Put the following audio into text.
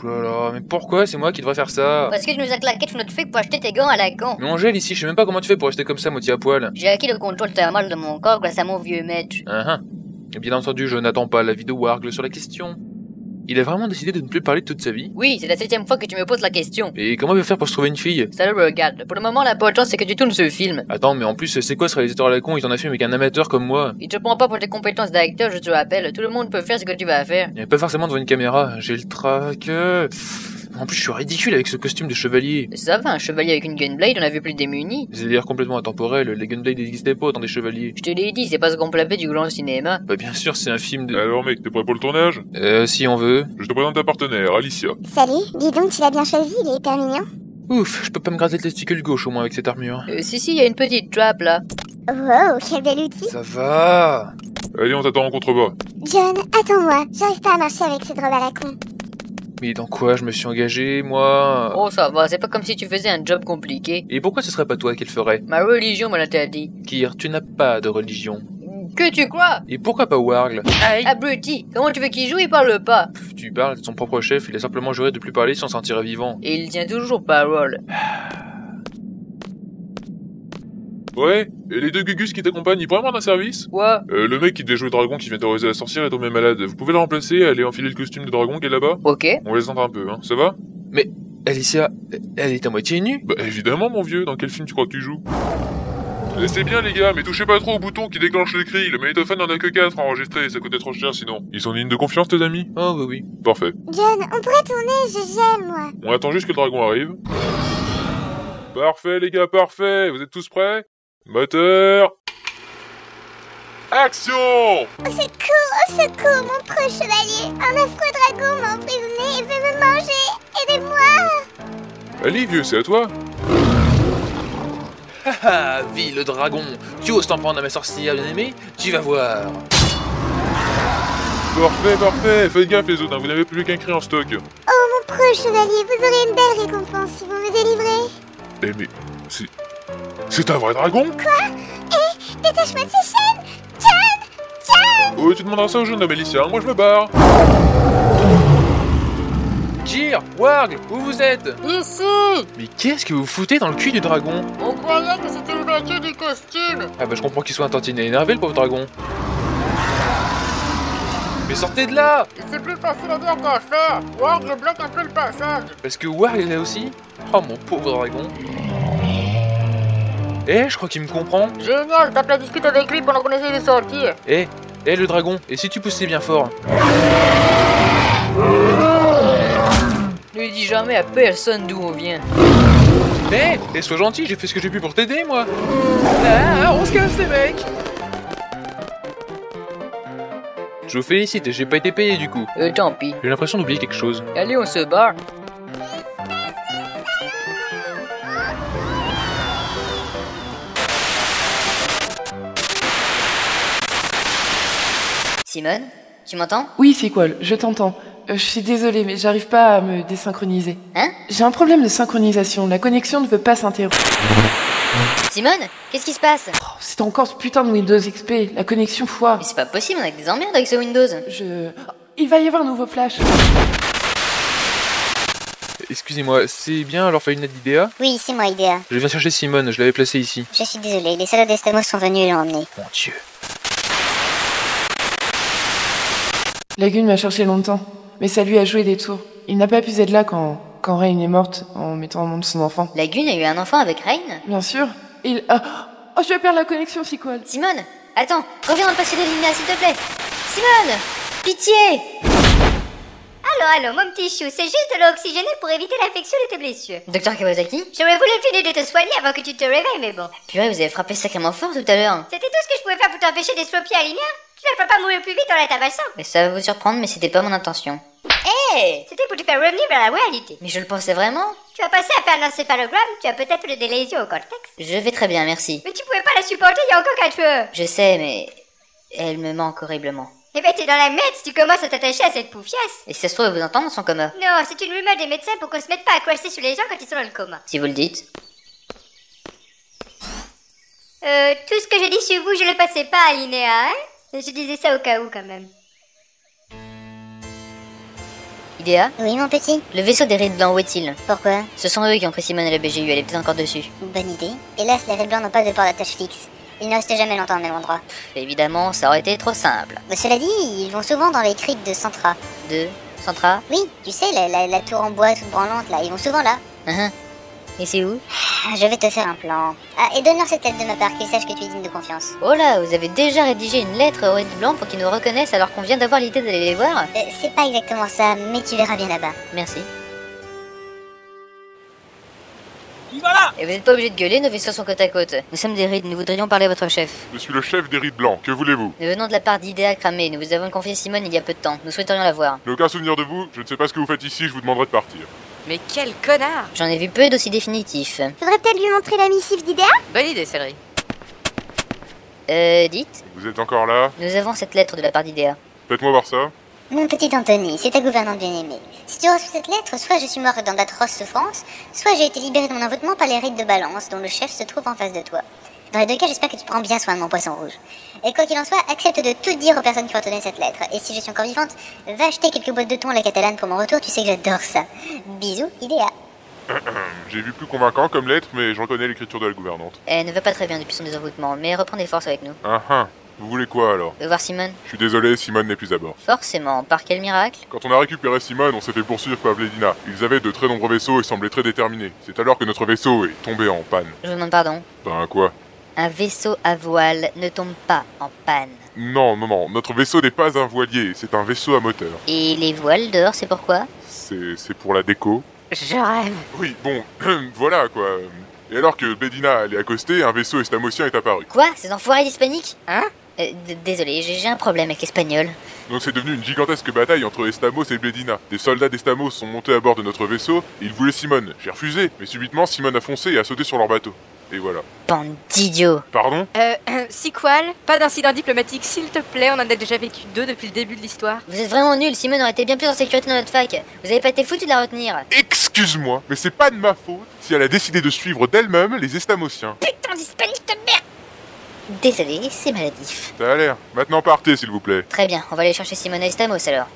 Ouh là là, mais pourquoi c'est moi qui devrais faire ça? Parce que tu nous as claqué tout notre fric pour acheter tes gants à la con. Mais Angèle, ici, je sais même pas comment tu fais pour rester comme ça, moitié à poil. J'ai acquis le contrôle thermal de mon corps grâce à mon vieux maître. Et bien entendu, je n'attends pas l'avis de Wargle sur la question. Il a vraiment décidé de ne plus parler toute sa vie? Oui, c'est la 7ème fois que tu me poses la question. Et comment il va faire pour se trouver une fille? Ça le regarde. Pour le moment, l'important c'est que tu tournes ce film. Attends, mais en plus, c'est quoi ce réalisateur à la con? Il t'en a fait avec un amateur comme moi. Il te prend pas pour tes compétences d'acteur, je te rappelle. Tout le monde peut faire ce que tu vas faire. Il pas forcément devant une caméra, j'ai le trac. En plus, je suis ridicule avec ce costume de chevalier. Ça va, un chevalier avec une gunblade, on a vu plus démuni. C'est d'ailleurs complètement intemporel, les gunblades n'existaient pas autant des chevaliers. Je te l'ai dit, c'est pas ce qu'on plaît du grand cinéma. Bah bien sûr, c'est un film de... Alors mec, t'es prêt pour le tournage? Si on veut. Je te présente ta partenaire, Alicia. Salut, dis donc, tu l'as bien choisi, il est hyper mignon. Ouf, je peux pas me gratter le testicule gauche au moins avec cette armure. Si, y a une petite trappe là. Wow, quel bel outil. Ça va. Allez, on t'attend en contrebas. John, attends-moi, j'arrive pas à marcher avec cette robe à la con. Mais dans quoi je me suis engagé, moi? Oh ça va, c'est pas comme si tu faisais un job compliqué. Et pourquoi ce serait pas toi qui le ferais? Ma religion me l'interdit. Kir, tu n'as pas de religion. Que tu crois? Et pourquoi pas Wargle? Aïe! Abruti! Comment tu veux qu'il joue? Il parle pas. Tu parles de son propre chef, il a simplement juré de plus parler sans s'en tirer vivant. Et il tient toujours parole. Ouais, et les deux Gugus qui t'accompagnent, ils pourraient me rendre un service? Quoi? Le mec qui devait jouer le dragon qui vient terroriser la sorcière est tombé malade. Vous pouvez le remplacer, aller enfiler le costume de dragon qui est là-bas? Ok. On laisse entendre un peu, hein, ça va? Mais, Alicia, elle est à moitié nue? Bah évidemment mon vieux, dans quel film tu crois que tu joues? C'est bien les gars, mais touchez pas trop au bouton qui déclenche le cri, le magnétophone n'en a que 4 enregistrés, ça coûtait trop cher sinon. Ils sont dignes de confiance tes amis? Oh bah oui. Parfait. John, on pourrait tourner, j'aime, moi. On attend juste que le dragon arrive. Parfait les gars, parfait. Vous êtes tous prêts? Moteur. Action! Au secours, mon preux chevalier. Un affreux dragon m'a emprisonné et veut me manger. Aidez-moi. Allez vieux, c'est à toi. Haha, vie le dragon! Tu oses t'en prendre à ma sorcière bien-aimée? Tu vas voir! Parfait, parfait. Faites gaffe les autres, hein, vous n'avez plus qu'un cri en stock. Oh, mon preux chevalier, vous aurez une belle récompense si vous me délivrez. Eh mais... C'est un vrai dragon? Quoi? Hé, détache-moi de ces chaînes. John! Oh, tu demanderas ça au jeune homme Alicia, moi je me barre. Kir! Wargle! Où vous êtes? Ici! Mais qu'est-ce que vous foutez dans le cul du dragon? On croyait que c'était l'ouverture du costume! Ah bah je comprends qu'il soit un tantinet énervé le pauvre dragon. Mais sortez de là! C'est plus facile à dire qu'à faire! Wargle bloque un peu le passage! Parce que Wargle est là aussi? Oh mon pauvre dragon. Je crois qu'il me comprend. Génial, tape la discute avec lui pendant qu'on essaye de sortir! Le dragon, et si tu poussais bien fort? Ne dis jamais à personne d'où on vient. Sois gentil, j'ai fait ce que j'ai pu pour t'aider, moi. On se casse, les mecs. Je vous félicite, j'ai pas été payé du coup. Tant pis. J'ai l'impression d'oublier quelque chose. Allez, on se barre. Simone, tu m'entends? Oui, Sequel, je t'entends. Je suis désolée, mais j'arrive pas à me désynchroniser. Hein? J'ai un problème de synchronisation, la connexion ne veut pas s'interrompre. Simone, qu'est-ce qui se passe? Oh, c'est encore ce putain de Windows XP, la connexion foire. Mais c'est pas possible, on a que des emmerdes avec ce Windows. Il va y avoir un nouveau flash. Excusez-moi, c'est bien alors fait une aide d'IDEA? Oui, c'est moi, Idea. Je viens chercher Simone, je l'avais placée ici. Je suis désolée, les salauds d'Estamos sont venus et l'ont emmené. Mon Dieu. Lagun m'a cherché longtemps, mais ça lui a joué des tours. Il n'a pas pu être là quand Rain est morte en mettant au monde son enfant. Lagun a eu un enfant avec Rain? Bien sûr. Oh, je vais perdre la connexion, Sequel. Simone, attends, reviens dans le passé de Lina, s'il te plaît. Simone, pitié. Allô, mon petit chou, c'est juste de l'eau oxygénée pour éviter l'infection de tes blessures. Docteur Kawasaki? J'aurais voulu finir de te soigner avant que tu te réveilles, mais bon. Purée, vous avez frappé sacrément fort tout à l'heure. C'était tout ce que je pouvais faire pour t'empêcher d'estropier à Linéa. Tu ne vas pas mourir plus vite en la tabassant. Mais ça va vous surprendre, mais c'était pas mon intention. C'était pour te faire revenir vers la réalité. Mais je le pensais vraiment. Tu vas passer à faire un encéphalogramme, tu as peut-être des lésions au cortex. Je vais très bien, merci. Mais tu pouvais pas la supporter il y a encore 4 heures. Je sais, mais elle me manque horriblement. Eh ben t'es dans la merde si tu commences à t'attacher à cette poufiasse. Et si ça se trouve, vous entendez dans son coma? Non, c'est une rumeur des médecins pour qu'on se mette pas à crasher sur les gens quand ils sont dans le coma. Si vous le dites. Tout ce que je dis sur vous, je le passais pas à Linéa, hein. Je disais ça au cas où quand même. Idéa, Oui, mon petit. le vaisseau des Rides Blancs, où est-il? Pourquoi? Ce sont eux qui ont pris Simone à la BGU, elle est peut-être encore dessus. Bonne idée. Hélas, les Rides Blancs n'ont pas de port d'attache fixe. Ils ne restent jamais longtemps au même endroit. Évidemment, ça aurait été trop simple. Mais cela dit, ils vont souvent dans les criques de Centra. De Centra. Oui, tu sais, la tour en bois toute branlante, là, ils vont souvent là. Et c'est où? Ah, je vais te faire un plan. Ah, et donne-leur cette lettre de ma part, qu'ils sachent que tu es digne de confiance. Oh là, vous avez déjà rédigé une lettre aux Rides Blancs pour qu'ils nous reconnaissent alors qu'on vient d'avoir l'idée d'aller les voir? C'est pas exactement ça, mais tu verras bien là-bas. Merci. Et vous n'êtes pas obligé de gueuler, nos vaisseaux sont côte à côte. Nous sommes des Rides, nous voudrions parler à votre chef. Je suis le chef des Rides Blancs, que voulez-vous? Nous venons de la part d'Idéa Cramé, nous vous avons confié Simone il y a peu de temps. Nous souhaiterions la voir. Je n'ai aucun souvenir de vous, je ne sais pas ce que vous faites ici, je vous demanderai de partir. Mais quel connard! J'en ai vu peu d'aussi définitifs. Faudrait peut-être lui montrer la missive d'Idéa. Bonne idée, Céleri. Dites, Vous êtes encore là? nous avons cette lettre de la part d'Idéa. Faites-moi voir ça. Mon petit Anthony, c'est ta gouvernante bien-aimée. Si tu reçois cette lettre, soit je suis mort dans d'atroces souffrances, soit j'ai été libéré de mon envoûtement par les rites de Balance, dont le chef se trouve en face de toi. Dans les deux cas, j'espère que tu prends bien soin de mon poisson rouge. Et quoi qu'il en soit, accepte de tout dire aux personnes qui ont donné cette lettre. Et si je suis encore vivante, va acheter quelques boîtes de thon à la catalane pour mon retour, tu sais que j'adore ça. Bisous, Idéa. J'ai vu plus convaincant comme lettre, mais je reconnais l'écriture de la gouvernante. Elle ne va pas très bien depuis son désenvoûtement, mais reprend des forces avec nous. Vous voulez quoi alors? Voir Simone? Je suis désolé, Simone n'est plus à bord. Forcément, par quel miracle? Quand on a récupéré Simone, on s'est fait poursuivre par Vledina. Ils avaient de très nombreux vaisseaux et semblaient très déterminés. C'est alors que notre vaisseau est tombé en panne. Je vous demande pardon. Ben quoi? Un vaisseau à voile ne tombe pas en panne. Non, notre vaisseau n'est pas un voilier, c'est un vaisseau à moteur. Et les voiles dehors, c'est pourquoi? C'est pour la déco. Je rêve. Oui, bon, voilà quoi. Et alors que Vledina allait accoster, un vaisseau estamocien est apparu. Quoi? Ces enfoirés d'hispaniques? Hein? Désolé, j'ai un problème avec l'espagnol. Donc c'est devenu une gigantesque bataille entre Estamos et Vledina. Des soldats d'Estamos sont montés à bord de notre vaisseau et ils voulaient Simone. J'ai refusé, mais subitement Simone a foncé et a sauté sur leur bateau. Et voilà. Bande d'idiots. Pardon? Sequel, pas d'incident diplomatique, s'il te plaît, on en a déjà vécu 2 depuis le début de l'histoire. Vous êtes vraiment nuls, Simone aurait été bien plus en sécurité dans notre fac. Vous avez pas été foutu de la retenir. Excuse-moi, mais c'est pas de ma faute si elle a décidé de suivre d'elle-même les Estamociens. Putain d'hispanique de merde. Désolé, c'est maladif. Ça a l'air. Maintenant partez s'il vous plaît. Très bien, on va aller chercher Simone à Estamos alors.